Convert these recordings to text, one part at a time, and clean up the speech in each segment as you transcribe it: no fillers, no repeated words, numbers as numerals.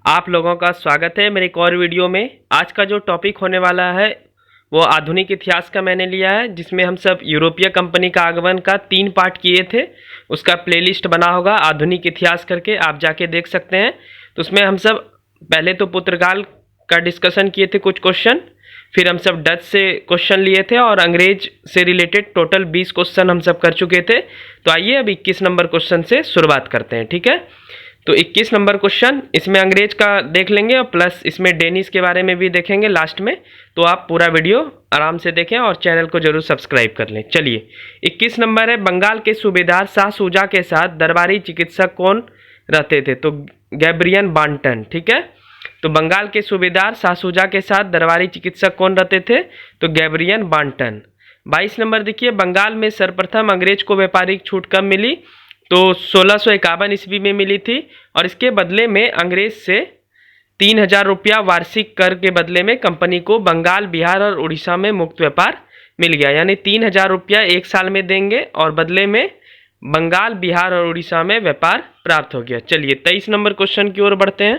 आप लोगों का स्वागत है मेरे एक और वीडियो में। आज का जो टॉपिक होने वाला है वो आधुनिक इतिहास का मैंने लिया है, जिसमें हम सब यूरोपीय कंपनी का आगमन का 3 पार्ट किए थे। उसका प्लेलिस्ट बना होगा आधुनिक इतिहास करके, आप जाके देख सकते हैं। तो उसमें हम सब पहले तो पुर्तगाल का डिस्कशन किए थे कुछ क्वेश्चन, फिर हम सब डच से क्वेश्चन लिए थे और अंग्रेज से रिलेटेड टोटल 20 क्वेश्चन हम सब कर चुके थे। तो आइए अब 21 नंबर क्वेश्चन से शुरुआत करते हैं, ठीक है। तो 21 नंबर क्वेश्चन इसमें अंग्रेज का देख लेंगे और प्लस इसमें डेनिस के बारे में भी देखेंगे लास्ट में। तो आप पूरा वीडियो आराम से देखें और चैनल को जरूर सब्सक्राइब कर लें। चलिए 21 नंबर है, बंगाल के सूबेदार शाह शुजा के साथ दरबारी चिकित्सक कौन रहते थे? तो गैब्रियन बांटन, ठीक है। तो बंगाल के सूबेदार शाह शुजा के साथ दरबारी चिकित्सक कौन रहते थे? तो गैब्रियन बांटन। 22 नंबर देखिए, बंगाल में सर्वप्रथम अंग्रेज को व्यापारिक छूट कब मिली? तो 1651 ईस्वी में मिली थी और इसके बदले में अंग्रेज से 3000 रुपया वार्षिक कर के बदले में कंपनी को बंगाल, बिहार और उड़ीसा में मुक्त व्यापार मिल गया। यानी 3000 रुपया एक साल में देंगे और बदले में बंगाल, बिहार और उड़ीसा में व्यापार प्राप्त हो गया। चलिए 23 नंबर क्वेश्चन की ओर बढ़ते हैं।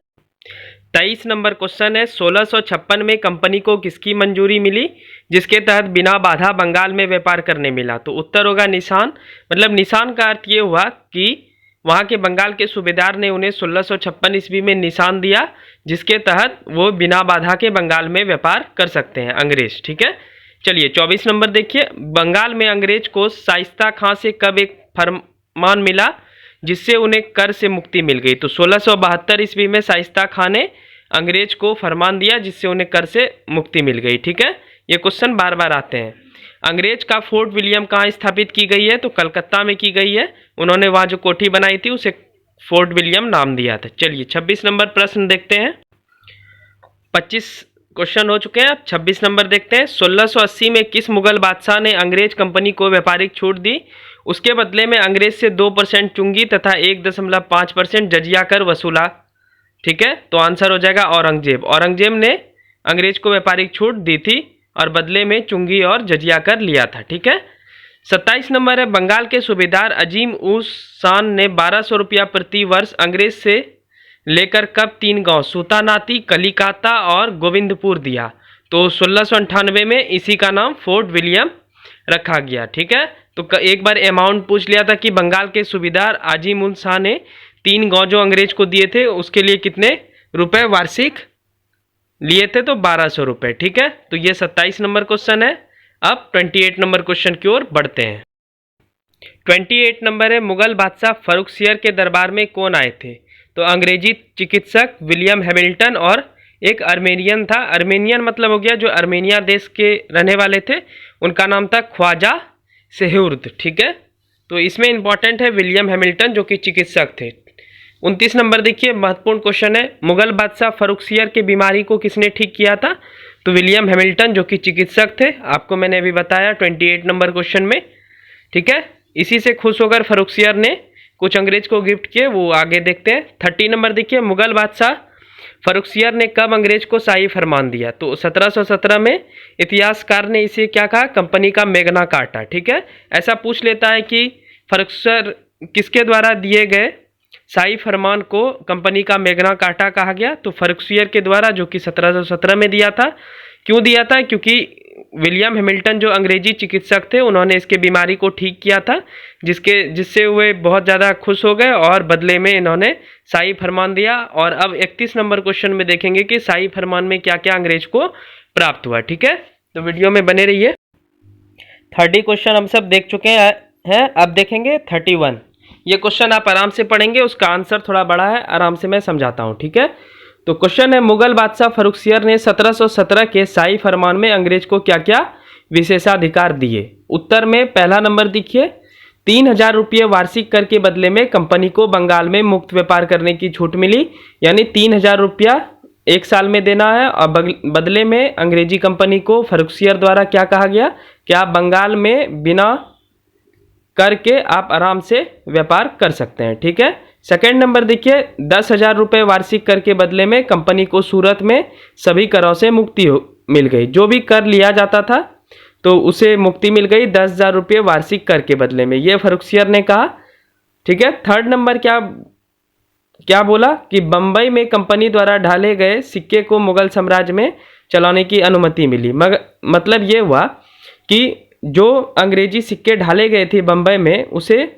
23 नंबर क्वेश्चन है, 1656 में कंपनी को किसकी मंजूरी मिली जिसके तहत बिना बाधा बंगाल में व्यापार करने मिला? तो उत्तर होगा निशान। मतलब निशान का अर्थ ये हुआ कि वहाँ के बंगाल के सूबेदार ने उन्हें 1656 ईस्वी में निशान दिया, जिसके तहत वो बिना बाधा के बंगाल में व्यापार कर सकते हैं अंग्रेज, ठीक है। चलिए 24 नंबर देखिए, बंगाल में अंग्रेज को शाइस्ता खां से कब एक फरमान मिला जिससे उन्हें कर से मुक्ति मिल गई? तो 1672 ईस्वी में शाइस्ता खां ने अंग्रेज को फरमान दिया जिससे उन्हें कर से मुक्ति मिल गई, ठीक है। ये क्वेश्चन बार बार आते हैं। अंग्रेज का फोर्ट विलियम कहाँ स्थापित की गई है? तो कलकत्ता में की गई है। उन्होंने वहाँ जो कोठी बनाई थी उसे फोर्ट विलियम नाम दिया था। चलिए 26 नंबर प्रश्न देखते हैं। 25 क्वेश्चन हो चुके हैं, अब 26 नंबर देखते हैं। 1680 में किस मुगल बादशाह ने अंग्रेज कंपनी को व्यापारिक छूट दी? उसके बदले में अंग्रेज से 2% चुंगी तथा 1.5% जजिया कर वसूला, ठीक है। तो आंसर हो जाएगा औरंगजेब। औरंगजेब ने अंग्रेज को व्यापारिक छूट दी थी और बदले में चुंगी और जजिया कर लिया था, ठीक है। 27 नंबर है, बंगाल के सूबेदार अजीम उस शान ने 1200 रुपया प्रति वर्ष अंग्रेज से लेकर कब 3 गांव सूतानाती, कलिकाता और गोविंदपुर दिया? तो 1698 में इसी का नाम फोर्ट विलियम रखा गया, ठीक है। तो एक बार अमाउंट पूछ लिया था कि बंगाल के सूबेदार अजीम उल शाह ने 3 गांव जो अंग्रेज को दिए थे उसके लिए कितने रुपए वार्षिक लिए थे? तो 1200 रुपए, ठीक है। तो ये 27 नंबर क्वेश्चन है। अब 28 नंबर क्वेश्चन की ओर बढ़ते हैं। 28 नंबर है, मुगल बादशाह फर्रुखसियर के दरबार में कौन आए थे? तो अंग्रेजी चिकित्सक विलियम हैमिल्टन और एक अर्मेनियन था। अर्मेनियन मतलब हो गया जो अर्मेनिया देश के रहने वाले थे, उनका नाम था ख्वाजा सेहुर्द, ठीक है। तो इसमें इंपॉर्टेंट है विलियम हैमिल्टन जो कि चिकित्सक थे। 29 नंबर देखिए, महत्वपूर्ण क्वेश्चन है, मुगल बादशाह फर्रुखसियर की बीमारी को किसने ठीक किया था? तो विलियम हैमिल्टन जो कि चिकित्सक थे, आपको मैंने अभी बताया 28 नंबर क्वेश्चन में, ठीक है। इसी से खुश होकर फर्रुखसियर ने कुछ अंग्रेज को गिफ्ट किए, वो आगे देखते हैं। 30 नंबर देखिए, मुगल बादशाह फर्रुखसियर ने कब अंग्रेज को शाही फरमान दिया? तो 1717 में। इतिहासकार ने इसे क्या कहा? कंपनी का मैग्ना कार्टा, ठीक है। ऐसा पूछ लेता है कि फर्रुखसियर किसके द्वारा दिए गए शाही फरमान को कंपनी का मैग्ना कार्टा कहा गया? तो फर्रुखसियर के द्वारा, जो कि 1717 में दिया था। क्यों दिया था? क्योंकि विलियम हैमिल्टन जो अंग्रेजी चिकित्सक थे उन्होंने इसके बीमारी को ठीक किया था, जिससे वे बहुत ज़्यादा खुश हो गए और बदले में इन्होंने शाही फरमान दिया। और अब 31 नंबर क्वेश्चन में देखेंगे कि शाही फरमान में क्या क्या अंग्रेज को प्राप्त हुआ, ठीक है। तो वीडियो में बने रहिए। 30 क्वेश्चन हम सब देख चुके हैं, अब देखेंगे 31। ये क्वेश्चन आप आराम से पढ़ेंगे, उसका आंसर थोड़ा बड़ा है, आराम से मैं समझाता हूँ, ठीक है। तो क्वेश्चन है, मुगल बादशाह फर्रुखसियर ने 1717 के शाही फरमान में अंग्रेज को क्या क्या विशेषाधिकार दिए? उत्तर में पहला नंबर देखिए, 3000 रुपये वार्षिक कर के बदले में कंपनी को बंगाल में मुक्त व्यापार करने की छूट मिली। यानी 3000 रुपया एक साल में देना है और बदले में अंग्रेजी कंपनी को फर्रुखसियर द्वारा क्या कहा गया कि आप बंगाल में बिना करके आप आराम से व्यापार कर सकते हैं, ठीक है। सेकेंड नंबर देखिए, 10,000 रुपये वार्षिक कर के बदले में कंपनी को सूरत में सभी करों से मुक्ति मिल गई। जो भी कर लिया जाता था तो उसे मुक्ति मिल गई 10,000 रुपये वार्षिक कर के बदले में, ये फर्रुखसियर ने कहा, ठीक है। थर्ड नंबर क्या क्या बोला कि बम्बई में कंपनी द्वारा ढाले गए सिक्के को मुगल साम्राज्य में चलाने की अनुमति मिली। मगर मतलब ये हुआ कि जो अंग्रेजी सिक्के ढाले गए थे बम्बई में, उसे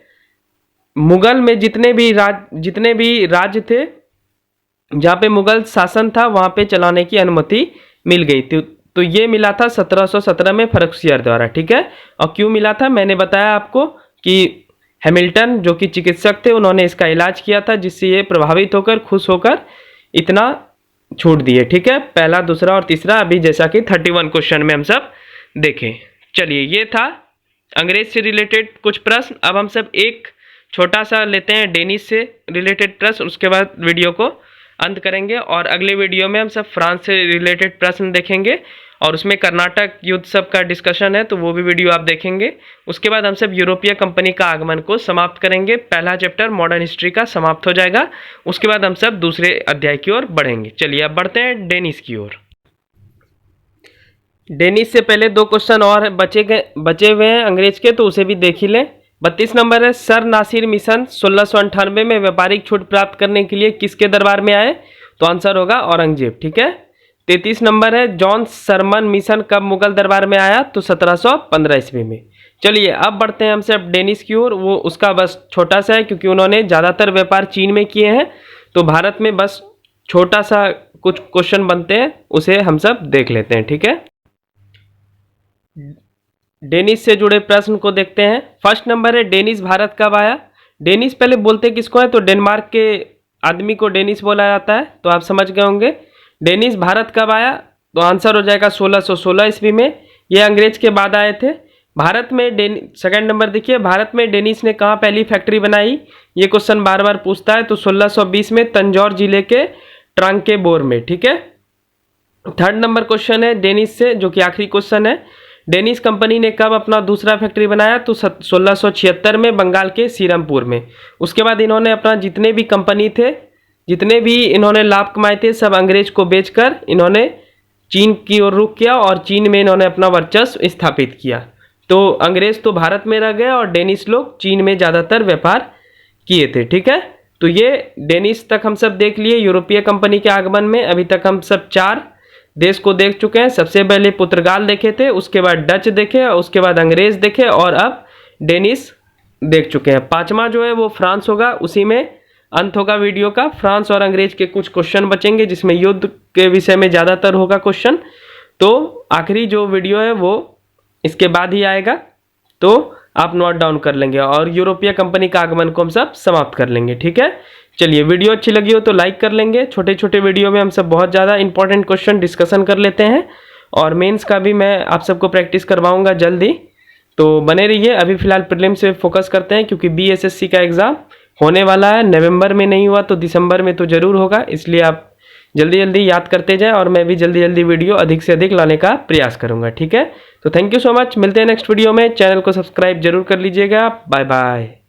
मुगल में जितने भी राज्य थे जहाँ पे मुगल शासन था वहाँ पे चलाने की अनुमति मिल गई थी। तो ये मिला था 1717 में फर्रुखसियर द्वारा, ठीक है। और क्यों मिला था, मैंने बताया आपको कि हैमिल्टन जो कि चिकित्सक थे उन्होंने इसका इलाज किया था, जिससे ये प्रभावित होकर खुश होकर इतना छूट दिए, ठीक है। पहला, दूसरा और तीसरा अभी जैसा कि 31 क्वेश्चन में हम सब देखें। चलिए, ये था अंग्रेज से रिलेटेड कुछ प्रश्न। अब हम सब एक छोटा सा लेते हैं डेनिश से रिलेटेड प्रश्न, उसके बाद वीडियो को अंत करेंगे। और अगले वीडियो में हम सब फ्रांस से रिलेटेड प्रश्न देखेंगे और उसमें कर्नाटक युद्ध सब का डिस्कशन है, तो वो भी वीडियो आप देखेंगे। उसके बाद हम सब यूरोपीय कंपनी का आगमन को समाप्त करेंगे। पहला चैप्टर मॉडर्न हिस्ट्री का समाप्त हो जाएगा। उसके बाद हम सब दूसरे अध्याय की ओर बढ़ेंगे। चलिए अब बढ़ते हैं डेनिश की ओर। डेनिश से पहले 2 क्वेश्चन और बचे हुए हैं अंग्रेज के, तो उसे भी देख ही लें। 32 नंबर है, सर नासिर मिशन 1698 में व्यापारिक छूट प्राप्त करने के लिए किसके दरबार में आए? तो आंसर होगा औरंगजेब, ठीक है। 33 नंबर है, जॉन सरमन मिशन कब मुगल दरबार में आया? तो 1715 ईस्वी में। चलिए अब बढ़ते हैं हमसे अब डेनिश की ओर। वो उसका बस छोटा सा है क्योंकि उन्होंने ज़्यादातर व्यापार चीन में किए हैं, तो भारत में बस छोटा सा कुछ क्वेश्चन बनते हैं, उसे हम सब देख लेते हैं, ठीक है। डेनिश से जुड़े प्रश्न को देखते हैं। फर्स्ट नंबर है, डेनिश भारत कब आया? डेनिश पहले बोलते किसको है? तो डेनमार्क के आदमी को डेनिश बोला जाता है, तो आप समझ गए होंगे। डेनिश भारत कब आया? तो आंसर हो जाएगा 1616 ईस्वी में। ये अंग्रेज के बाद आए थे। भारत में सेकंड नंबर देखिए, भारत में डेनिश ने कहाँ पहली फैक्ट्री बनाई? ये क्वेश्चन बार बार पूछता है, तो 1620 में तंजौर जिले के ट्रांकेबोर में, ठीक है। थर्ड नंबर क्वेश्चन है डेनिश से, जो कि आखिरी क्वेश्चन है। डेनिश कंपनी ने कब अपना दूसरा फैक्ट्री बनाया? तो 1676 में बंगाल के सीरमपुर में। उसके बाद इन्होंने अपना जितने भी कंपनी थे, जितने भी इन्होंने लाभ कमाए थे, सब अंग्रेज को बेचकर इन्होंने चीन की ओर रुख किया और चीन में इन्होंने अपना वर्चस्व स्थापित किया। तो अंग्रेज तो भारत में रह गए और डेनिश लोग चीन में ज़्यादातर व्यापार किए थे, ठीक है। तो ये डेनिश तक हम सब देख लिए यूरोपीय कंपनी के आगमन में। अभी तक हम सब 4 देश को देख चुके हैं। सबसे पहले पुर्तगाल देखे थे, उसके बाद डच देखे, और उसके बाद अंग्रेज देखे, और अब डेनिश देख चुके हैं। 5वां जो है वो फ्रांस होगा, उसी में अंत होगा वीडियो का। फ्रांस और अंग्रेज के कुछ क्वेश्चन बचेंगे जिसमें युद्ध के विषय में ज़्यादातर होगा क्वेश्चन। तो आखिरी जो वीडियो है वो इसके बाद ही आएगा, तो आप नोट डाउन कर लेंगे और यूरोपीय कंपनी का आगमन को हम सब समाप्त कर लेंगे, ठीक है। चलिए, वीडियो अच्छी लगी हो तो लाइक कर लेंगे। छोटे छोटे वीडियो में हम सब बहुत ज़्यादा इंपॉर्टेंट क्वेश्चन डिस्कशन कर लेते हैं, और मेंस का भी मैं आप सबको प्रैक्टिस करवाऊंगा जल्दी, तो बने रहिए। अभी फिलहाल प्रीलिम्स पे फोकस करते हैं, क्योंकि BSSC का एग्ज़ाम होने वाला है। नवंबर में नहीं हुआ तो दिसंबर में तो ज़रूर होगा, इसलिए आप जल्दी जल्दी याद करते जाएं, और मैं भी जल्दी जल्दी वीडियो अधिक से अधिक लाने का प्रयास करूँगा, ठीक है। तो थैंक यू सो मच, मिलते हैं नेक्स्ट वीडियो में। चैनल को सब्सक्राइब जरूर कर लीजिएगा। Bye bye.